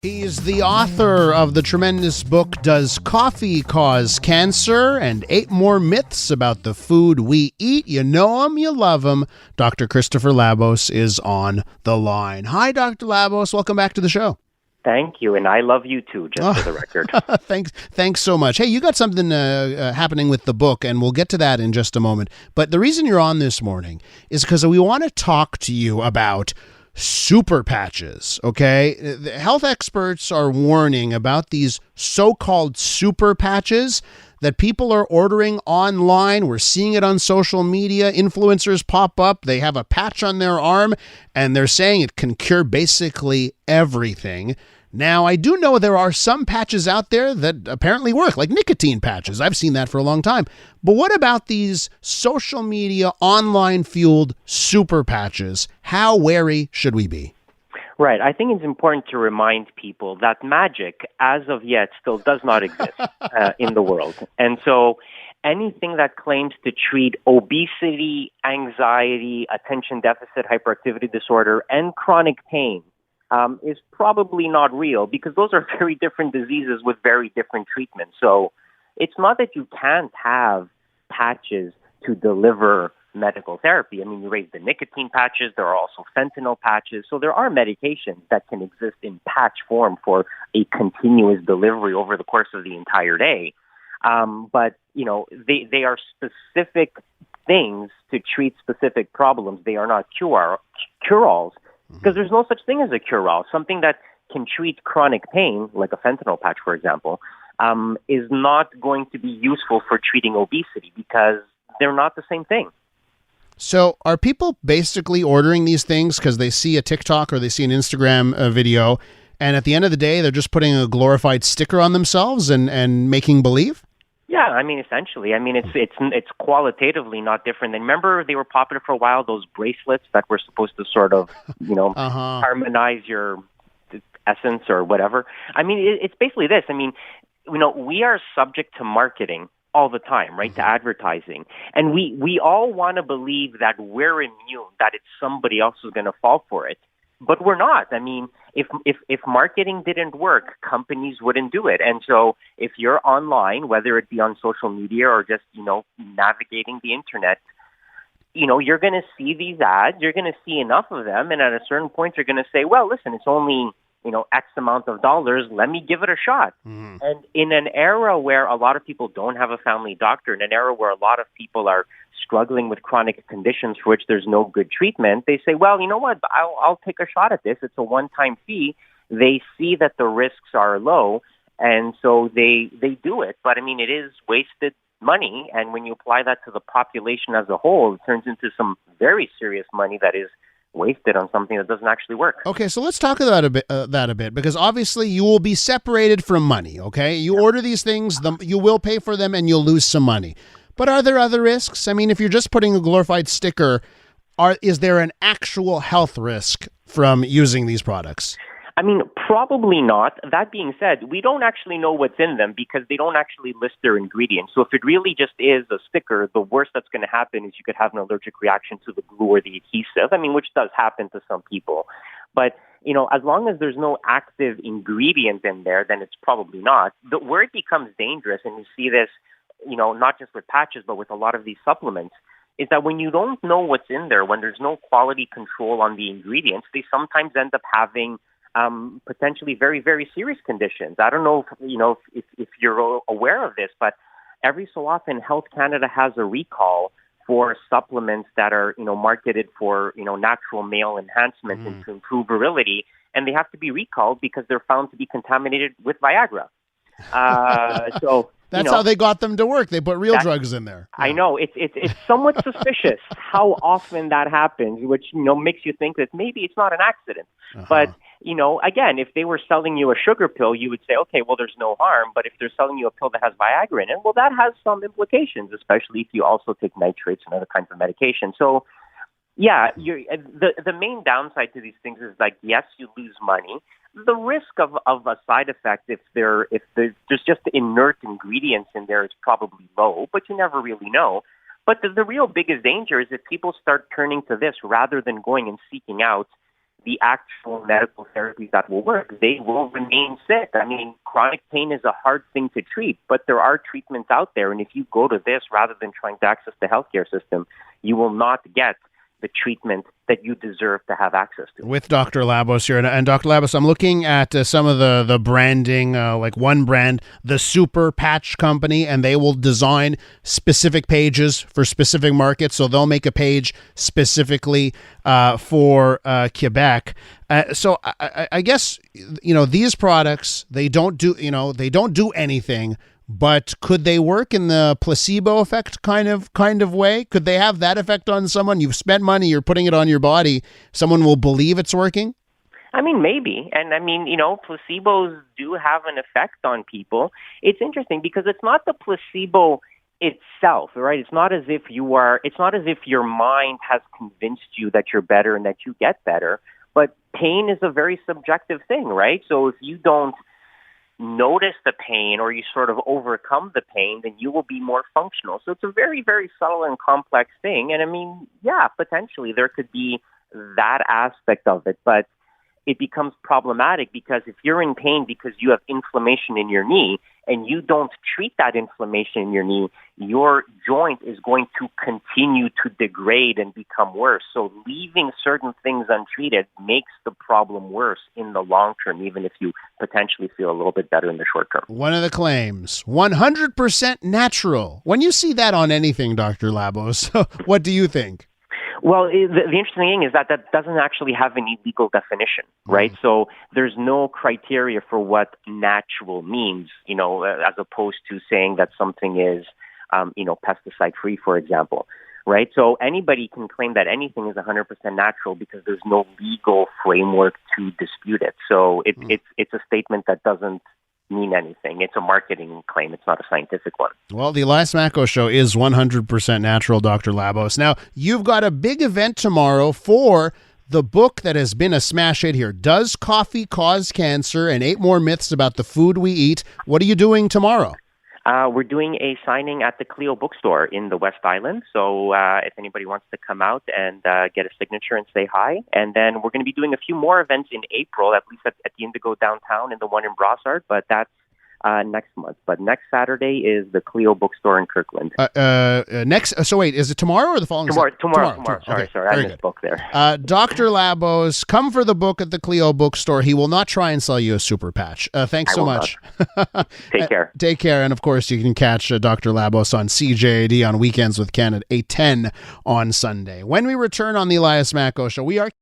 He's the author of the tremendous book, Does Coffee Cause Cancer? And 8 more myths about the food we eat. You know him, you love him. Dr. Christopher Labos is on the line. Hi, Dr. Labos. Welcome back to the show. Thank you, and I love you too, just for the record. Thanks so much. Hey, you got something happening with the book, and we'll get to that in just a moment. But the reason you're on this morning is because we want to talk to you about super patches, okay? The health experts are warning about these so-called super patches that people are ordering online. We're seeing it on social media. Influencers pop up. They have a patch on their arm, and they're saying it can cure basically everything. Now, I do know there are some patches out there that apparently work, like nicotine patches. I've seen that for a long time. But what about these social media, online-fueled super patches? How wary should we be? Right. I think it's important to remind people that magic, as of yet, still does not exist in the world. And so anything that claims to treat obesity, anxiety, attention deficit hyperactivity disorder, and chronic pain is probably not real, because those are very different diseases with very different treatments. So it's not that you can't have patches to deliver medical therapy. I mean, you raised the nicotine patches. There are also fentanyl patches. So there are medications that can exist in patch form for a continuous delivery over the course of the entire day. But, you know, they are specific things to treat specific problems. They are not cure-alls. Because there's no such thing as a cure-all. Something that can treat chronic pain, like a fentanyl patch, for example, is not going to be useful for treating obesity, because they're not the same thing. So are people basically ordering these things because they see a TikTok or they see an Instagram video, and at the end of the day, they're just putting a glorified sticker on themselves and making believe? Yeah, I mean, essentially. I mean, it's qualitatively not different. And remember, they were popular for a while, those bracelets that were supposed to sort of, you know, harmonize your essence or whatever. I mean, it's basically this. I mean, you know, we are subject to marketing all the time, right, to advertising. And we all want to believe that we're immune, that it's somebody else who's going to fall for it. But we're not. I mean, if marketing didn't work, companies wouldn't do it. And so if you're online, whether it be on social media or just, you know, navigating the internet, you know, you're going to see these ads, you're going to see enough of them, and at a certain point you're going to say, well, listen, it's only, you know, X amount of dollars, let me give it a shot. And in an era where a lot of people don't have a family doctor, in an era where a lot of people are struggling with chronic conditions for which there's no good treatment, they say, well, you know what, I'll take a shot at this. It's a one-time fee. They see that the risks are low, and so they do it. But, I mean, it is wasted money, and when you apply that to the population as a whole, it turns into some very serious money that is wasted on something that doesn't actually work. Okay, so let's talk about that a bit, because obviously you will be separated from money, okay? You order these things, you will pay for them, and you'll lose some money. But are there other risks? I mean, if you're just putting a glorified sticker, is there an actual health risk from using these products? I mean, probably not. That being said, we don't actually know what's in them because they don't actually list their ingredients. So if it really just is a sticker, the worst that's going to happen is you could have an allergic reaction to the glue or the adhesive, I mean, which does happen to some people. But, you know, as long as there's no active ingredient in there, then it's probably not. But where it becomes dangerous, and you see this, you know, not just with patches, but with a lot of these supplements, is that when you don't know what's in there, when there's no quality control on the ingredients, they sometimes end up having potentially very, very serious conditions. I don't know if you're aware of this, but every so often Health Canada has a recall for supplements that are, you know, marketed for, you know, natural male enhancement and to improve virility, and they have to be recalled because they're found to be contaminated with Viagra. So that's how they got them to work. They put real drugs in there. Yeah. I know. It's somewhat suspicious how often that happens, which, you know, makes you think that maybe it's not an accident. But, you know, again, if they were selling you a sugar pill, you would say, okay, well, there's no harm. But if they're selling you a pill that has Viagra in it, well, that has some implications, especially if you also take nitrates and other kinds of medication. So, yeah, the main downside to these things is, like, yes, you lose money. The risk of a side effect, if there's just inert ingredients in there, is probably low, but you never really know. But the real biggest danger is if people start turning to this rather than going and seeking out the actual medical therapies that will work, they will remain sick. I mean, chronic pain is a hard thing to treat, but there are treatments out there. And if you go to this rather than trying to access the healthcare system, you will not get the treatment that you deserve to have access to. With Dr. Labos here. And Dr. Labos, I'm looking at some of the branding, like one brand, the Super Patch Company, and they will design specific pages for specific markets. So they'll make a page specifically for Quebec. So I guess, these products, they don't do anything. But could they work in the placebo effect kind of way? Could they have that effect on someone? You've spent money, you're putting it on your body. Someone will believe it's working? I mean, maybe. And I mean, placebos do have an effect on people. It's interesting because it's not the placebo itself, right? It's not as if your mind has convinced you that you're better and that you get better. But pain is a very subjective thing, right? So if you don't notice the pain or you sort of overcome the pain, then you will be more functional. So it's a very, very subtle and complex thing. And I mean, yeah, potentially there could be that aspect of it, but it becomes problematic because if you're in pain because you have inflammation in your knee and you don't treat that inflammation in your knee, your joint is going to continue to degrade and become worse. So leaving certain things untreated makes the problem worse in the long term, even if you potentially feel a little bit better in the short term. One of the claims, 100% natural. When you see that on anything, Dr. Labos, what do you think? Well, the interesting thing is that doesn't actually have any legal definition, right? Mm-hmm. So there's no criteria for what natural means, as opposed to saying that something is, pesticide-free, for example, right? So anybody can claim that anything is 100% natural because there's no legal framework to dispute it. So it's a statement that doesn't mean anything. It's a marketing claim. It's not a scientific one. Well, the Elias Makos Show is 100% natural, Dr. Labos. Now, you've got a big event tomorrow for the book that has been a smash hit here, Does Coffee Cause Cancer? And 8 More Myths About the Food We Eat. What are you doing tomorrow? We're doing a signing at the Clio bookstore in the West Island. So if anybody wants to come out and get a signature and say hi. And then we're going to be doing a few more events in April, at least at the Indigo downtown and the one in Brossard. But that's next month. But next Saturday is the Clio bookstore in Kirkland. So wait, is it tomorrow or the following? Tomorrow. Sorry, I misspoke there. Dr. Labos, come for the book at the Clio bookstore. He will not try and sell you a super patch. Thanks so much. Take care. Take care. And of course, you can catch Dr. Labos on CJAD on Weekends with Ken at 8:10 on Sunday. When we return on the Elias Makos Show, we are